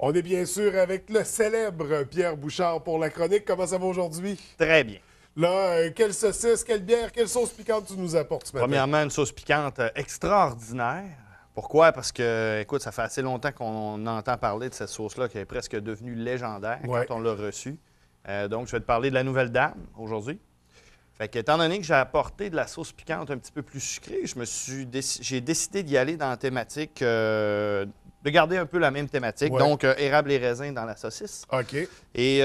On est bien sûr avec le célèbre Pierre Bouchard pour la chronique. Comment ça va aujourd'hui? Très bien. Là, quelle saucisse, quelle bière, quelle sauce piquante tu nous apportes ce matin? Premièrement, une sauce piquante extraordinaire. Pourquoi? Parce que, écoute, ça fait assez longtemps qu'on entend parler de cette sauce-là qui est presque devenue légendaire Ouais. quand on l'a reçue. Donc, je vais te parler de la Nouvelle Dame aujourd'hui. Fait que, étant donné que j'ai apporté de la sauce piquante un petit peu plus sucrée, j'ai décidé d'y aller dans la thématique, de garder un peu la même thématique. Ouais. Donc, érable et raisin dans la saucisse. OK. Et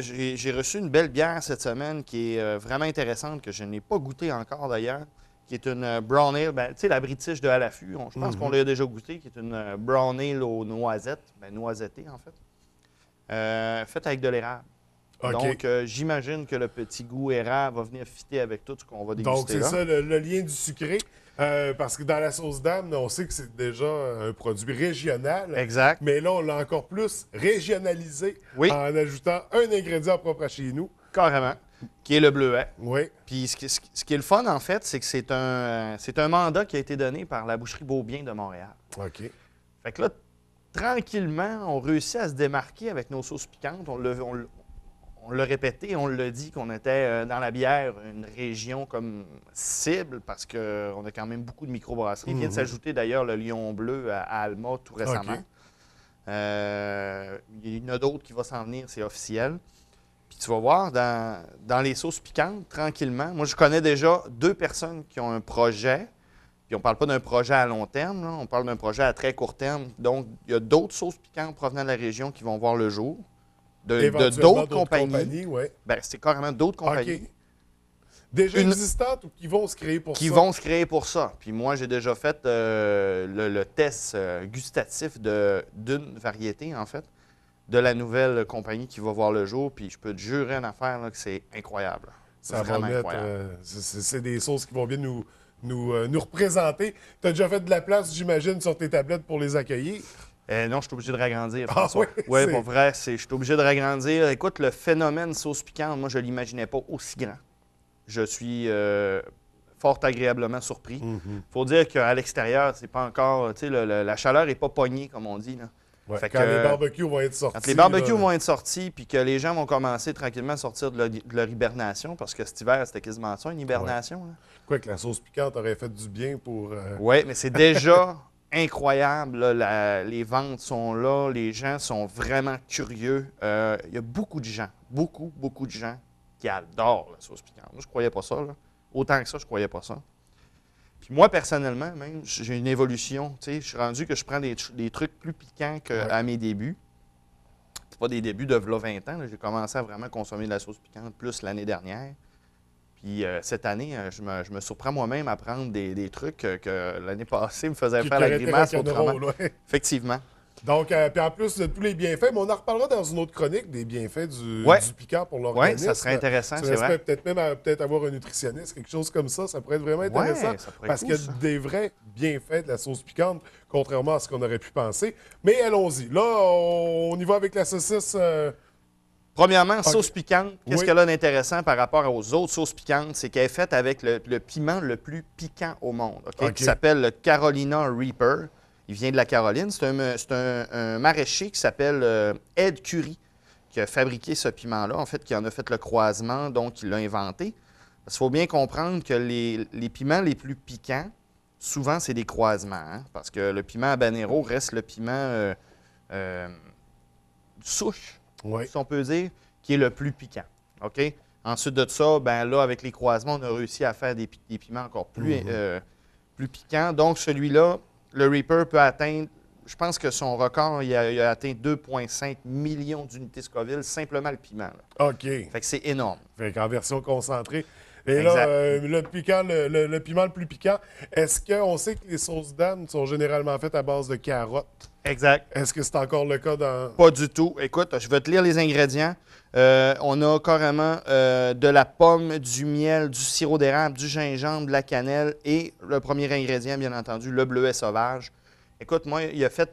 j'ai reçu une belle bière cette semaine qui est vraiment intéressante, que je n'ai pas goûtée encore d'ailleurs, qui est une brown ale, ben, tu sais, la British de à l'affût, je pense qu'on l'a déjà goûtée, qui est une brown ale aux noisettes, noisettée en fait, faite avec de l'érable. OK. Donc, j'imagine que le petit goût érable va venir fitter avec tout ce qu'on va Donc, déguster c'est là. ça le lien du sucré. Parce que dans la sauce d'âme, on sait que c'est déjà un produit régional. Exact. Mais là, on l'a encore plus régionalisé Oui. en ajoutant un ingrédient propre à chez nous. Carrément. Qui est le bleuet. Oui. Puis ce qui est le fun, en fait, c'est que c'est un mandat qui a été donné par la boucherie Beaubien de Montréal. OK. Fait que là, tranquillement, on réussit à se démarquer avec nos sauces piquantes. On l'a répété, on l'a dit qu'on était dans la bière une région comme cible parce qu'on a quand même beaucoup de microbrasseries. Il vient de s'ajouter d'ailleurs le Lion Bleu à Alma tout récemment. OK. Il y en a d'autres qui vont s'en venir, c'est officiel. Puis tu vas voir, dans les sauces piquantes, tranquillement, moi je connais déjà 2 personnes qui ont un projet. Puis on ne parle pas d'un projet à long terme, là, on parle d'un projet à très court terme. Donc, il y a d'autres sauces piquantes provenant de la région qui vont voir le jour. De Éventuellement, d'autres compagnies. ouais. Ben, c'est carrément d'autres compagnies OK. Déjà existantes ou qui vont se créer pour qui ça? vont se créer pour ça. Puis moi, j'ai déjà fait le test gustatif d'une variété, en fait, de la nouvelle compagnie qui va voir le jour. Puis je peux te jurer une affaire là, que c'est incroyable. Ça va Vraiment mettre. incroyable. C'est des sauces qui vont bien nous représenter. Tu as déjà fait de la place, j'imagine, sur tes tablettes pour les accueillir. Non, je suis obligé de ragrandir. Ah François. oui, Oui, c'est- pour vrai, je suis obligé de ragrandir. Écoute, le phénomène sauce piquante, moi, je ne l'imaginais pas aussi grand. Je suis fort agréablement surpris. Il faut dire qu'à l'extérieur, c'est pas encore, tu sais, la chaleur n'est pas pognée, comme on dit. Là. Ouais, Fait quand que, les barbecues vont être sortis. Quand les barbecues là, vont être sortis, puis que les gens vont commencer tranquillement à sortir de leur hibernation, parce que cet hiver, c'était quasiment ça, une hibernation. Là. Quoi que la sauce piquante aurait fait du bien pour. Oui, mais c'est déjà incroyable. Là, les ventes sont là, les gens sont vraiment curieux. Il y a beaucoup de gens, beaucoup de gens qui adorent la sauce piquante. Moi, je croyais pas ça. Là. Autant que ça, je croyais pas ça. Puis moi, personnellement, même, j'ai une évolution. Tu sais, je suis rendu que je prends des trucs plus piquants qu'à mes débuts. C'est pas des débuts de v'là 20 ans. là. J'ai commencé à vraiment consommer de la sauce piquante plus l'année dernière. Puis cette année, je me surprends moi-même à prendre des trucs que l'année passée me faisaient qui faire la aurait été grimace rock'n'roll, autrement. ouais. Effectivement. Donc, puis en plus de tous les bienfaits, mais on en reparlera dans une autre chronique des bienfaits du piquant pour Oui, l'organisme. ça serait intéressant, Ça c'est vrai. serait peut-être même peut-être avoir un nutritionniste, quelque chose comme ça pourrait être vraiment intéressant. Ouais, ça pourrait être parce cool, qu'il y a ça. des vrais bienfaits de la sauce piquante, contrairement à ce qu'on aurait pu penser. Mais allons-y. Là, on y va avec la saucisse. Premièrement, sauce piquante, qu'est-ce Oui. qu'elle a d'intéressant par rapport aux autres sauces piquantes? C'est qu'elle est faite avec le piment le plus piquant au monde, OK? OK. Qui s'appelle le Carolina Reaper. Il vient de la Caroline. C'est un maraîcher qui s'appelle Ed Curry qui a fabriqué ce piment-là, en fait, qui en a fait le croisement, donc il l'a inventé. Parce qu'il faut bien comprendre que les piments les plus piquants, souvent, c'est des croisements, hein? Parce que le piment habanero reste le piment souche, Oui. si on peut dire, qui est le plus piquant. OK? Ensuite de ça, ben là, avec les croisements, on a réussi à faire des piments encore plus, plus piquants. Donc, celui-là, le Reaper peut atteindre, je pense que son record, il a atteint 2,5 millions d'unités Scoville, simplement le piment. Là. OK. Fait que c'est énorme. Fait qu'en version concentrée. Et Exact. là, le piquant, le piment le plus piquant, est-ce qu'on sait que les sauces d'âne sont généralement faites à base de carottes? Exact. Est-ce que c'est encore le cas dans. Pas du tout. Écoute, je vais te lire les ingrédients. On a carrément de la pomme, du miel, du sirop d'érable, du gingembre, de la cannelle et le premier ingrédient, bien entendu, le bleuet sauvage. Écoute, moi, il a fait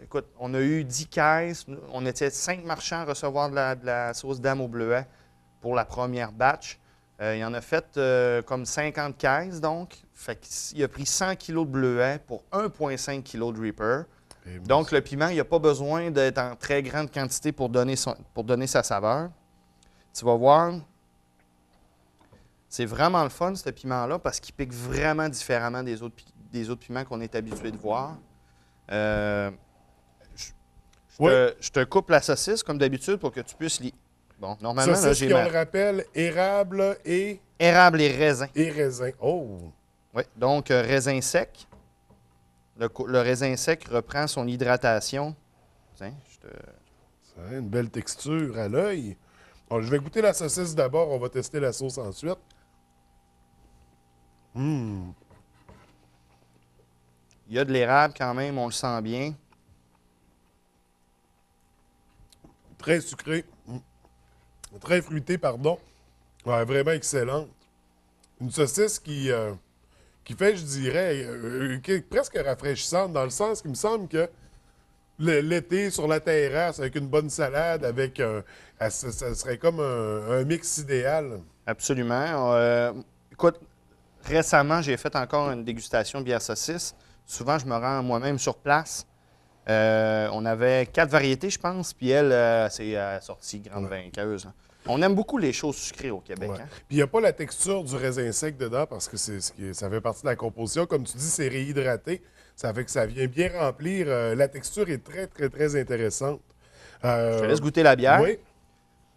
Écoute, on a eu 10 caisses. On était 5 marchands à recevoir de la sauce d'âme au bleuet pour la première batch. Il en a fait comme 50 caisses, donc. Fait qu'il a pris 100 kg de bleuet pour 1,5 kg de Reaper. Donc, le piment, il n'y a pas besoin d'être en très grande quantité pour donner sa saveur. Tu vas voir, c'est vraiment le fun, ce piment-là, parce qu'il pique vraiment différemment des autres piments qu'on est habitué de voir. Je te coupe la saucisse, comme d'habitude, pour que tu puisses... Bon, normalement, là, j'ai on le rappelle, érable et... Érable et raisin. Et raisin. Oh! Oui, donc raisin sec. Le raisin sec reprend son hydratation. Tiens, Ça a une belle texture à l'œil. Bon, je vais goûter la saucisse d'abord, on va tester la sauce ensuite. Il y a de l'érable quand même, on le sent bien. Très sucré. Très fruité, pardon. Ouais, vraiment excellente. Une saucisse qui fait, je dirais, qui est presque rafraîchissante, dans le sens qu'il me semble que l'été, sur la terrasse, avec une bonne salade, ça serait comme un mix idéal. Absolument. Écoute, récemment, j'ai fait encore une dégustation de bière saucisse. Souvent, je me rends moi-même sur place. On avait 4 variétés, je pense, puis elle, c'est sortie grande vainqueuse. On aime beaucoup les choses sucrées au Québec. Ouais. Hein? Puis il n'y a pas la texture du raisin sec dedans parce que ça fait partie de la composition. Comme tu dis, c'est réhydraté. Ça fait que ça vient bien remplir. La texture est très, très, très intéressante. Je te laisse goûter la bière. Oui.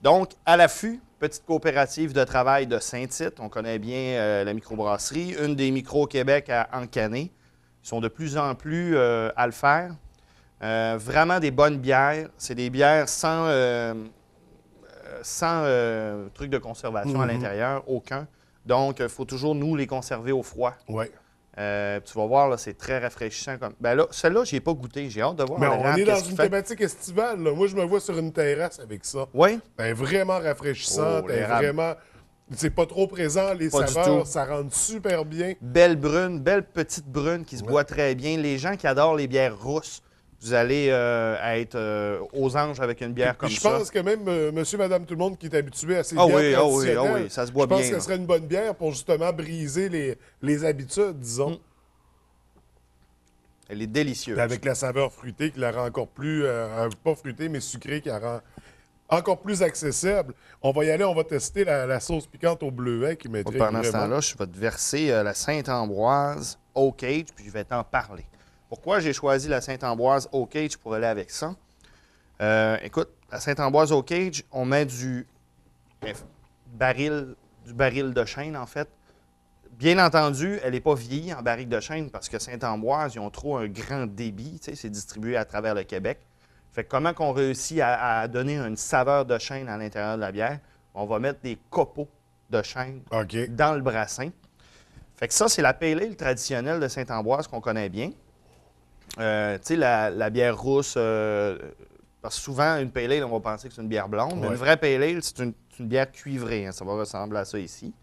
Donc, à l'affût, petite coopérative de travail de Saint-Tite. On connaît bien la microbrasserie. Une des micros au Québec à encanner. Ils sont de plus en plus à le faire. Vraiment des bonnes bières. C'est des bières sans truc de conservation à l'intérieur, aucun. Donc, il faut toujours, nous, les conserver au froid. Oui. Tu vas voir, là, c'est très rafraîchissant. Ben là, celle-là, je n'ai pas goûté. J'ai hâte de voir. Mais on est dans une thématique estivale. Là. Moi, je me vois sur une terrasse avec ça. Oui? Ben, vraiment rafraîchissante. l'érable. Vraiment... C'est pas trop présent, les Pas du saveurs, tout. ça rentre super bien. Belle brune, belle petite brune qui se boit très bien. Les gens qui adorent les bières rousses, vous allez être aux anges avec une bière comme Je ça. pense que même monsieur, madame, tout le monde qui est habitué à ces Ah bières oui, traditionnelles, ça se boit je pense bien. que ce serait une bonne bière pour justement briser les habitudes, disons. Elle est délicieuse. Avec la saveur fruitée qui la rend encore plus, pas fruitée, mais sucrée, qui la rend encore plus accessible. On va y aller, on va tester la sauce piquante au bleuet qui m'intrigue vraiment. Pendant ce temps-là, je vais te verser la Sainte-Ambroise Oak Age, puis je vais t'en parler. Pourquoi j'ai choisi la Sainte-Ambroise Oak Age pour aller avec ça? Écoute, la Sainte-Ambroise Oak Age, on met du baril de chêne, en fait. Bien entendu, elle n'est pas vieillie en barrique de chêne parce que Sainte-Ambroise, ils ont trop un grand débit. Tu sais, c'est distribué à travers le Québec. Fait que comment qu'on réussit à donner une saveur de chêne à l'intérieur de la bière? On va mettre des copeaux de chêne dans le brassin. Fait que ça, c'est la pale ale traditionnelle de Sainte-Ambroise qu'on connaît bien. Tu sais, la bière rousse, parce que souvent, une pale ale, on va penser que c'est une bière blonde, mais une vraie pale ale, c'est une bière cuivrée. Hein, ça va ressembler à ça ici.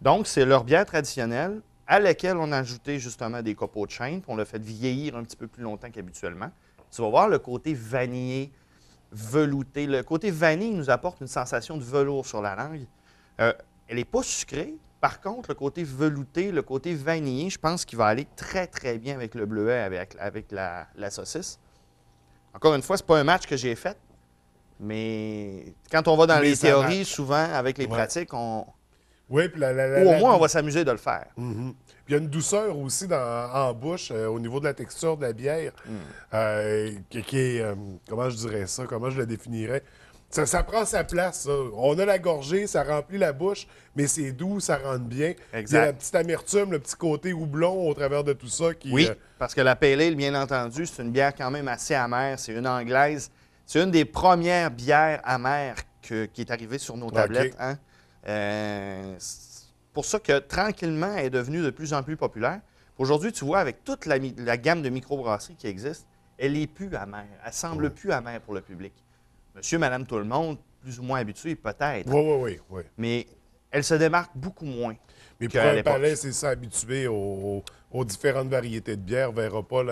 Donc, c'est leur bière traditionnelle à laquelle on a ajouté justement des copeaux de chêne, puis on l'a fait vieillir un petit peu plus longtemps qu'habituellement. Tu vas voir le côté vanillé, velouté. Le côté vanille nous apporte une sensation de velours sur la langue. Elle n'est pas sucrée. Par contre, le côté velouté, le côté vanillé, je pense qu'il va aller très, très bien avec le bleuet, avec la saucisse. Encore une fois, ce n'est pas un match que j'ai fait, mais quand on va dans les théories, souvent, avec les pratiques, Oui, puis ou au moins, on va s'amuser de le faire. Puis il y a une douceur aussi en bouche au niveau de la texture de la bière qui est, comment je dirais ça, comment je le définirais. Ça prend sa place, ça. On a la gorgée, ça remplit la bouche, mais c'est doux, ça rentre bien. Exact. Il y a la petite amertume, le petit côté houblon au travers de tout ça. Oui, parce que la pale ale, bien entendu, c'est une bière quand même assez amère. C'est une anglaise. C'est une des premières bières amères qui est arrivée sur nos tablettes. Hein? C'est pour ça que tranquillement, elle est devenue de plus en plus populaire. Aujourd'hui, tu vois, avec toute la gamme de microbrasseries qui existe, elle n'est plus amère. Elle semble plus amère pour le public. Monsieur, madame, tout le monde, plus ou moins habitué, peut-être. Oui. Mais elle se démarque beaucoup moins. Mais pour un palais, c'est ça, habitué aux différentes variétés de bière, ne verra pas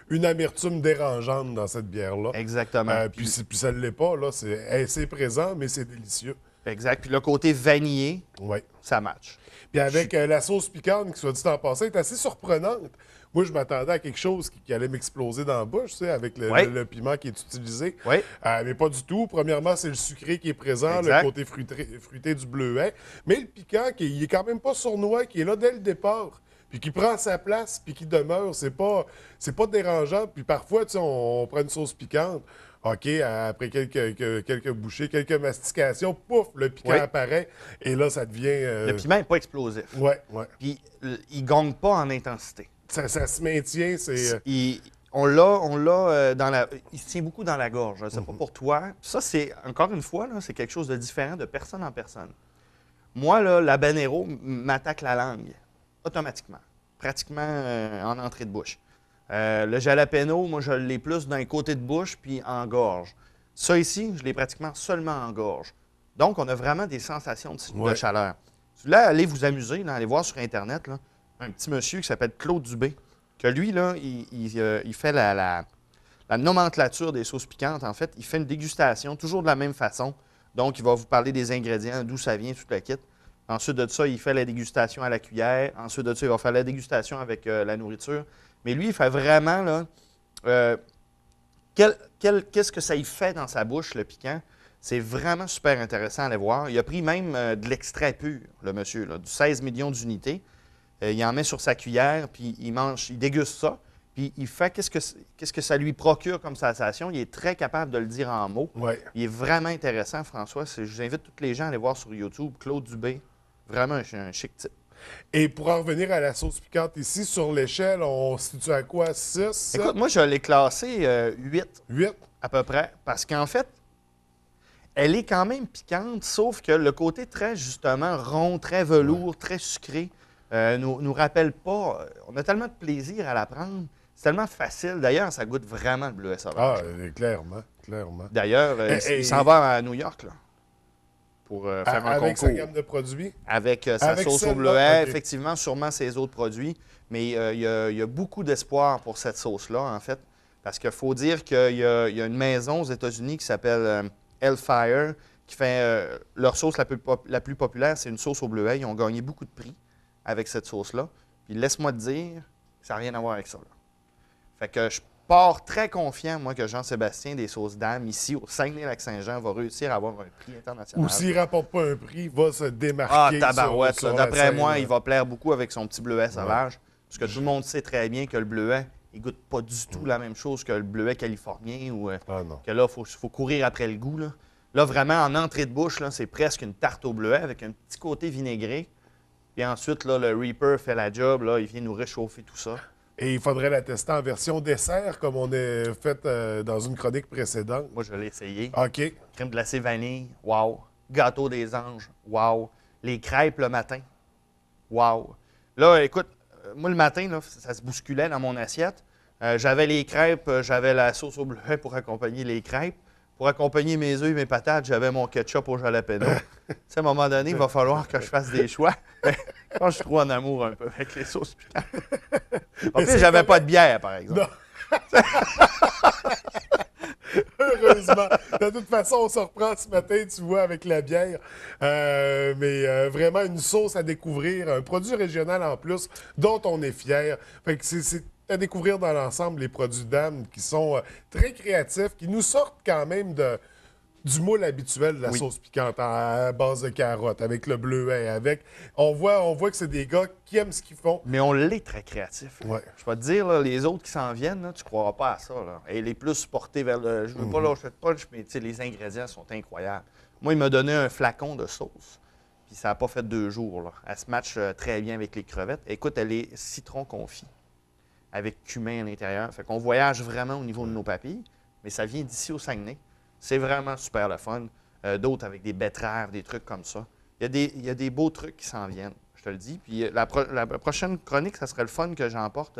une amertume dérangeante dans cette bière-là. Exactement. Puis ça ne l'est pas, là. C'est présent, mais c'est délicieux. Exact. Puis le côté vanillé, ça match. Puis avec la sauce piquante, qui soit dit en passant, est assez surprenante. Moi, je m'attendais à quelque chose qui allait m'exploser dans la bouche, tu sais, avec Oui. le piment qui est utilisé. Oui. Mais pas du tout. Premièrement, c'est le sucré qui est présent, Exact. le côté fruité du bleuet. Mais le piquant, il est quand même pas sournois, qui est là dès le départ. Puis qui prend sa place, puis qui demeure. C'est pas dérangeant. Puis parfois, tu sais, on prend une sauce piquante. OK, après quelques bouchées, quelques mastications, pouf, le piquant Oui. apparaît. Et là, ça devient... Le piment n'est pas explosif. Ouais. Puis il ne gagne pas en intensité. Ça se maintient, c'est... On l'a dans la... Il se tient beaucoup dans la gorge. C'est pas pour toi. Ça, c'est, encore une fois, là, c'est quelque chose de différent de personne en personne. Moi, là, l'habanero m'attaque la langue automatiquement, pratiquement en entrée de bouche. Le jalapeno, moi, je l'ai plus d'un côté de bouche puis en gorge. Ça ici, je l'ai pratiquement seulement en gorge. Donc, on a vraiment des sensations de chaleur. Là, allez vous amuser, là, allez voir sur Internet, là, un petit monsieur qui s'appelle Claude Dubé, que lui, là, il fait la nomenclature des sauces piquantes. En fait, il fait une dégustation, toujours de la même façon. Donc, il va vous parler des ingrédients, d'où ça vient, tout le kit. Ensuite de ça, il fait la dégustation à la cuillère. Ensuite de ça, il va faire la dégustation avec la nourriture. Mais lui, il fait vraiment, là, qu'est-ce que ça y fait dans sa bouche, le piquant. C'est vraiment super intéressant à aller voir. Il a pris même de l'extrait pur, le monsieur, là, du 16 millions d'unités. Il en met sur sa cuillère, puis il mange, il déguste ça. Puis il fait qu'est-ce que ça lui procure comme sensation. Il est très capable de le dire en mots. Ouais. Il est vraiment intéressant, François. Je vous invite tous les gens à aller voir sur YouTube. Claude Dubé, vraiment un chic type. Et pour en revenir à la sauce piquante ici, sur l'échelle, on se situe à quoi? 6, 7? Écoute, moi, je l'ai classé 8 8? à peu près, parce qu'en fait, elle est quand même piquante, sauf que le côté très, justement, rond, très velours, très sucré, nous rappelle pas... On a tellement de plaisir à la prendre. C'est tellement facile. D'ailleurs, ça goûte vraiment le bleuet sauvage. Clairement. D'ailleurs, il s'en va à New York, là, pour faire un avec concours. sa gamme de produits? Avec sa Avec sauce au celle-là, bleuet, ok. effectivement, sûrement ses autres produits. Mais il y a beaucoup d'espoir pour cette sauce-là, en fait. Parce qu'il faut dire qu'il y a une maison aux États-Unis qui s'appelle Hellfire, qui fait leur sauce la plus populaire, c'est une sauce au bleuet. Ils ont gagné beaucoup de prix avec cette sauce-là. Puis laisse-moi te dire, ça n'a rien à voir avec ça, là. Fait que je pars très confiant, moi, que Jean-Sébastien des sauces dames, ici, au Saguenay-Lac-Saint-Jean, va réussir à avoir un prix international. Ou s'il ne rapporte pas un prix, va se démarquer. Tabarouette, sur là. la D'après scène, moi, là. il va plaire beaucoup avec son petit bleuet sauvage. Parce que tout le monde sait très bien que le bleuet, il goûte pas du tout la même chose que le bleuet californien ou Ah non. que là, il faut courir après le goût, là. Là, vraiment, en entrée de bouche, là, c'est presque une tarte au bleuet avec un petit côté vinaigré. Puis ensuite, là, le Reaper fait la job, là, il vient nous réchauffer tout ça. Et il faudrait la tester en version dessert, comme on a fait dans une chronique précédente. Moi, je l'ai essayé. OK. Crème glacée vanille, wow. Gâteau des anges, wow. Les crêpes le matin, wow. Là, écoute, moi, le matin, là, ça se bousculait dans mon assiette. J'avais les crêpes, j'avais la sauce au bleuet pour accompagner les crêpes. Pour accompagner mes œufs et mes patates, j'avais mon ketchup au jalapeno. Tu sais, à un moment donné, il va falloir que je fasse des choix. Je pense que je suis trop en amour un peu avec les sauces piquantes. En plus, j'avais pas de bière, par exemple. Non. Heureusement. De toute façon, on se reprend ce matin, tu vois, avec la bière. Mais vraiment une sauce à découvrir, un produit régional en plus, dont on est fier. Fait que c'est à découvrir dans l'ensemble les produits d'âme qui sont très créatifs, qui nous sortent quand même du moule habituel de la sauce piquante à base de carottes, avec le bleuet, avec... On voit que c'est des gars qui aiment ce qu'ils font. Mais on l'est très créatif. Ouais. Je vais te dire, là, les autres qui s'en viennent, là, tu ne croiras pas à ça. Là. Et les plus portés vers le... Je veux pas lâcher de punch, mais tu sais, les ingrédients sont incroyables. Moi, il m'a donné un flacon de sauce. Puis ça n'a pas fait 2 jours. Là. Elle se matche très bien avec les crevettes. Écoute, elle est citron confit, avec cumin à l'intérieur. Fait qu'on voyage vraiment au niveau de nos papilles, mais ça vient d'ici au Saguenay. C'est vraiment super le fun. D'autres avec des betteraves, des trucs comme ça. Il y a des beaux trucs qui s'en viennent, je te le dis. Puis la prochaine chronique, ça serait le fun que j'emporte.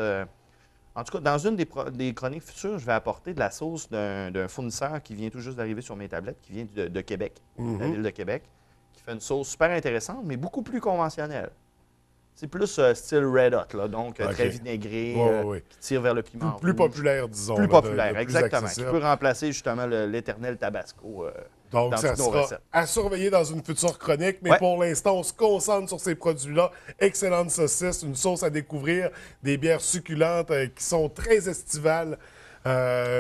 En tout cas, dans une des chroniques futures, je vais apporter de la sauce d'un fournisseur qui vient tout juste d'arriver sur mes tablettes, qui vient de Québec, de la ville de Québec, qui fait une sauce super intéressante, mais beaucoup plus conventionnelle. C'est plus style Red Hot, là, donc très vinaigré, qui tire vers le piment Plus rouge. populaire, disons. Plus là, populaire, plus exactement. Qui accessible. peut remplacer justement l'éternel Tabasco Donc, dans ça toutes nos sera recettes. à surveiller dans une future chronique. Mais Ouais. pour l'instant, on se concentre sur ces produits-là. Excellente saucisse, une sauce à découvrir, des bières succulentes qui sont très estivales.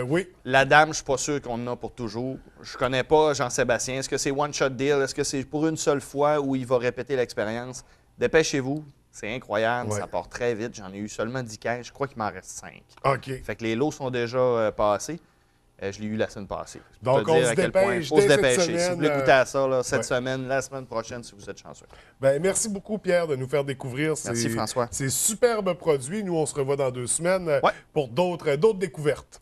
Oui, La dame, je suis pas sûr qu'on en a pour toujours. Je connais pas Jean-Sébastien. Est-ce que c'est one-shot deal? Est-ce que c'est pour une seule fois où il va répéter l'expérience? Dépêchez-vous. C'est incroyable. Ouais. Ça part très vite. J'en ai eu seulement 10 caisses. Je crois qu'il m'en reste 5. OK. Fait que les lots sont déjà passés. Je l'ai eu la semaine passée. Je peux Donc, te on dire se à quel point il dépêche faut se dès cette dépêcher. Si semaine, vous voulez goûter à ça, là, cette ouais. semaine, la semaine prochaine, si vous êtes chanceux. Ben, merci beaucoup, Pierre, de nous faire découvrir Merci, François. ces superbes produits. Nous, on se revoit dans 2 semaines Ouais. pour d'autres découvertes.